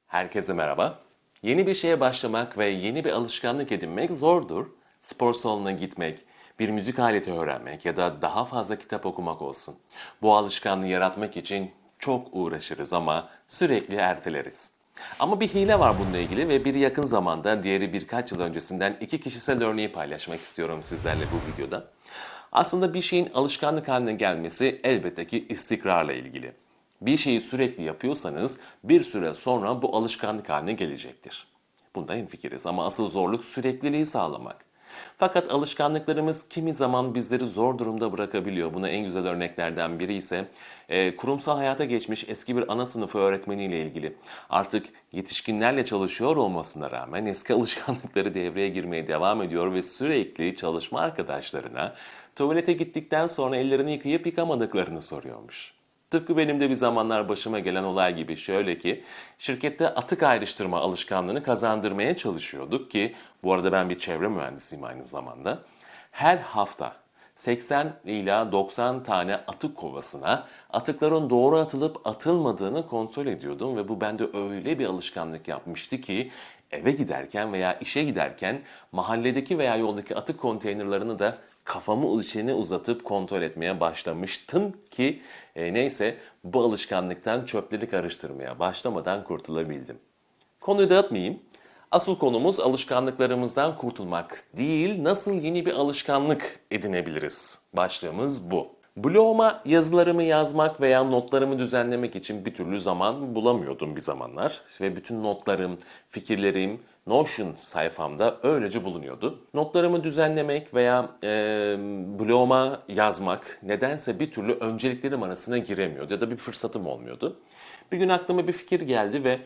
Herkese merhaba. Yeni bir şeye başlamak ve yeni bir alışkanlık edinmek zordur. Spor salonuna gitmek, bir müzik aleti öğrenmek ya da daha fazla kitap okumak olsun. Bu alışkanlığı yaratmak için çok uğraşırız ama sürekli erteleriz. Ama bir hile var bununla ilgili ve biri yakın zamanda, diğeri birkaç yıl öncesinden iki kişisel örneği paylaşmak istiyorum sizlerle bu videoda. Aslında bir şeyin alışkanlık haline gelmesi elbette ki istikrarla ilgili. Bir şeyi sürekli yapıyorsanız bir süre sonra bu alışkanlık haline gelecektir. Bunda hemfikiriz ama asıl zorluk sürekliliği sağlamak. Fakat alışkanlıklarımız kimi zaman bizleri zor durumda bırakabiliyor. Buna en güzel örneklerden biri ise kurumsal hayata geçmiş eski bir ana sınıfı öğretmeniyle ilgili. Artık yetişkinlerle çalışıyor olmasına rağmen eski alışkanlıkları devreye girmeye devam ediyor ve sürekli çalışma arkadaşlarına tuvalete gittikten sonra ellerini yıkayıp yıkamadıklarını soruyormuş. Tıpkı benim de bir zamanlar başıma gelen olay gibi, şöyle ki şirkette atık ayrıştırma alışkanlığını kazandırmaya çalışıyorduk ki bu arada ben bir çevre mühendisiyim aynı zamanda. Her hafta 80 ila 90 tane atık kovasına atıkların doğru atılıp atılmadığını kontrol ediyordum ve bu bende öyle bir alışkanlık yapmıştı ki eve giderken veya işe giderken mahalledeki veya yoldaki atık konteynerlarını da kafamı içine uzatıp kontrol etmeye başlamıştım ki neyse bu alışkanlıktan çöpleri karıştırmaya başlamadan kurtulabildim. Konuyu dağıtmayayım. Asıl konumuz alışkanlıklarımızdan kurtulmak değil, nasıl yeni bir alışkanlık edinebiliriz? Başlığımız bu. Bloguma yazılarımı yazmak veya notlarımı düzenlemek için bir türlü zaman bulamıyordum bir zamanlar. Ve bütün notlarım, fikirlerim Notion sayfamda öylece bulunuyordu. Notlarımı düzenlemek veya bloguma yazmak nedense bir türlü önceliklerim arasına giremiyordu ya da bir fırsatım olmuyordu. Bir gün aklıma bir fikir geldi ve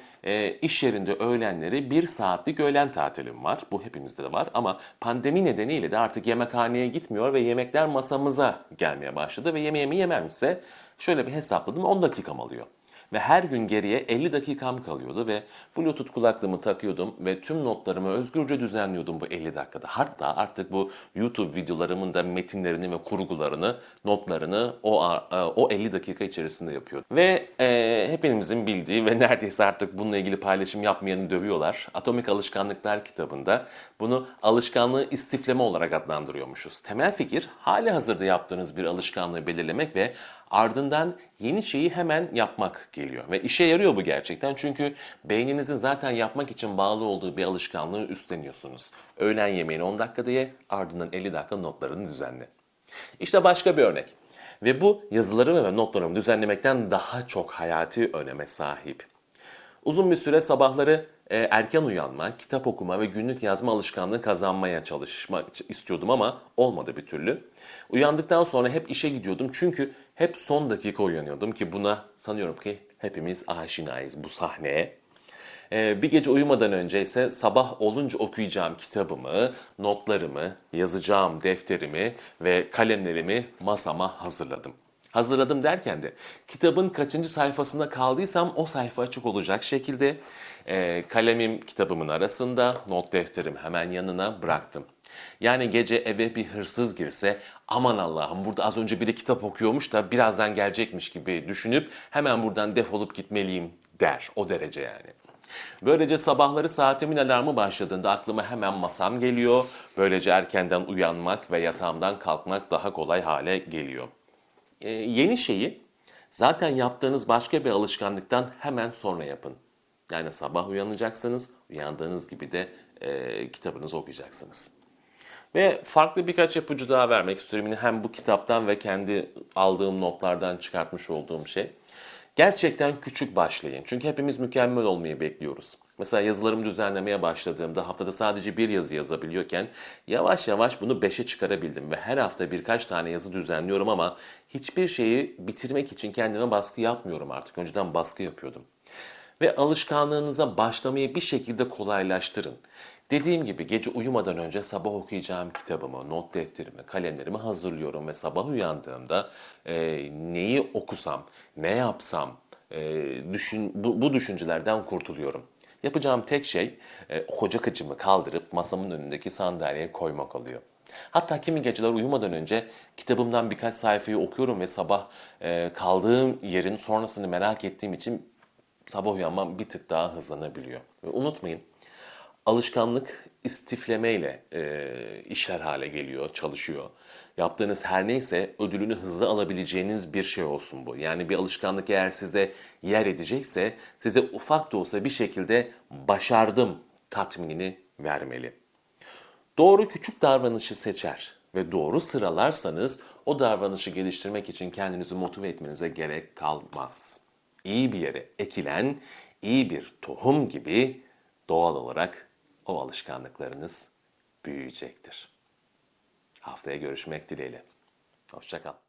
iş yerinde öğlenleri 1 saatlik öğlen tatilim var. Bu hepimizde de var ama pandemi nedeniyle de artık yemekhaneye gitmiyor ve yemekler masamıza gelmeye başladı ve yemeğimi yememse şöyle bir hesapladım 10 dakikam alıyor. Ve her gün geriye 50 dakikam kalıyordu ve Bluetooth kulaklığımı takıyordum ve tüm notlarımı özgürce düzenliyordum bu 50 dakikada. Hatta artık bu YouTube videolarımın da metinlerini ve kurgularını, notlarını o 50 dakika içerisinde yapıyordum. Ve hepimizin bildiği ve neredeyse artık bununla ilgili paylaşım yapmayanı dövüyorlar. Atomik Alışkanlıklar kitabında bunu alışkanlığı istifleme olarak adlandırıyormuşuz. Temel fikir hali hazırda yaptığınız bir alışkanlığı belirlemek ve ardından yeni şeyi hemen yapmak geliyor. Ve işe yarıyor bu gerçekten çünkü beyninizin zaten yapmak için bağlı olduğu bir alışkanlığı üstleniyorsunuz. Öğlen yemeğini 10 dakikada ye, ardından 50 dakika notlarını düzenle. İşte başka bir örnek. Ve bu yazılarımı ve notlarımı düzenlemekten daha çok hayati öneme sahip. Uzun bir süre sabahları erken uyanma, kitap okuma ve günlük yazma alışkanlığı kazanmaya çalışmak istiyordum ama olmadı bir türlü. Uyandıktan sonra hep işe gidiyordum çünkü hep son dakika uyanıyordum ki buna sanıyorum ki hepimiz aşinayız bu sahneye. Bir gece uyumadan önce ise sabah olunca okuyacağım kitabımı, notlarımı, yazacağım defterimi ve kalemlerimi masama hazırladım. Hazırladım derken de kitabın kaçıncı sayfasında kaldıysam o sayfa açık olacak şekilde kalemim kitabımın arasında, not defterim hemen yanına bıraktım. Yani gece eve bir hırsız girse aman Allah'ım burada az önce biri kitap okuyormuş da birazdan gelecekmiş gibi düşünüp hemen buradan defolup gitmeliyim der. O derece yani. Böylece sabahları saatimin alarmı başladığında aklıma hemen masam geliyor. Böylece erkenden uyanmak ve yatağımdan kalkmak daha kolay hale geliyor. Yeni şeyi zaten yaptığınız başka bir alışkanlıktan hemen sonra yapın. Yani sabah uyanacaksınız, uyandığınız gibi de kitabınızı okuyacaksınız. Ve farklı birkaç ipucu daha vermek istiyorum. Yine hem bu kitaptan ve kendi aldığım notlardan çıkartmış olduğum şey. Gerçekten küçük başlayın. Çünkü hepimiz mükemmel olmayı bekliyoruz. Mesela yazılarımı düzenlemeye başladığımda haftada sadece bir yazı yazabiliyorken yavaş yavaş bunu 5'e çıkarabildim. Ve her hafta birkaç tane yazı düzenliyorum ama hiçbir şeyi bitirmek için kendime baskı yapmıyorum artık. Önceden baskı yapıyordum. Ve alışkanlığınıza başlamayı bir şekilde kolaylaştırın. Dediğim gibi gece uyumadan önce sabah okuyacağım kitabımı, not defterimi, kalemlerimi hazırlıyorum ve sabah uyandığımda neyi okusam, ne yapsam bu düşüncelerden kurtuluyorum. Yapacağım tek şey koca kıçımı kaldırıp masamın önündeki sandalyeye koymak oluyor. Hatta kimi geceler uyumadan önce kitabımdan birkaç sayfayı okuyorum ve sabah kaldığım yerin sonrasını merak ettiğim için sabah uyanmam bir tık daha hızlanabiliyor. Ve unutmayın, alışkanlık istiflemeyle işler hale geliyor, çalışıyor. Yaptığınız her neyse ödülünü hızlı alabileceğiniz bir şey olsun bu. Yani bir alışkanlık eğer sizde yer edecekse size ufak da olsa bir şekilde başardım tatminini vermeli. Doğru küçük davranışı seçer ve doğru sıralarsanız o davranışı geliştirmek için kendinizi motive etmenize gerek kalmaz. İyi bir yere ekilen iyi bir tohum gibi doğal olarak o alışkanlıklarınız büyüyecektir. Haftaya görüşmek dileğiyle. Hoşça kal.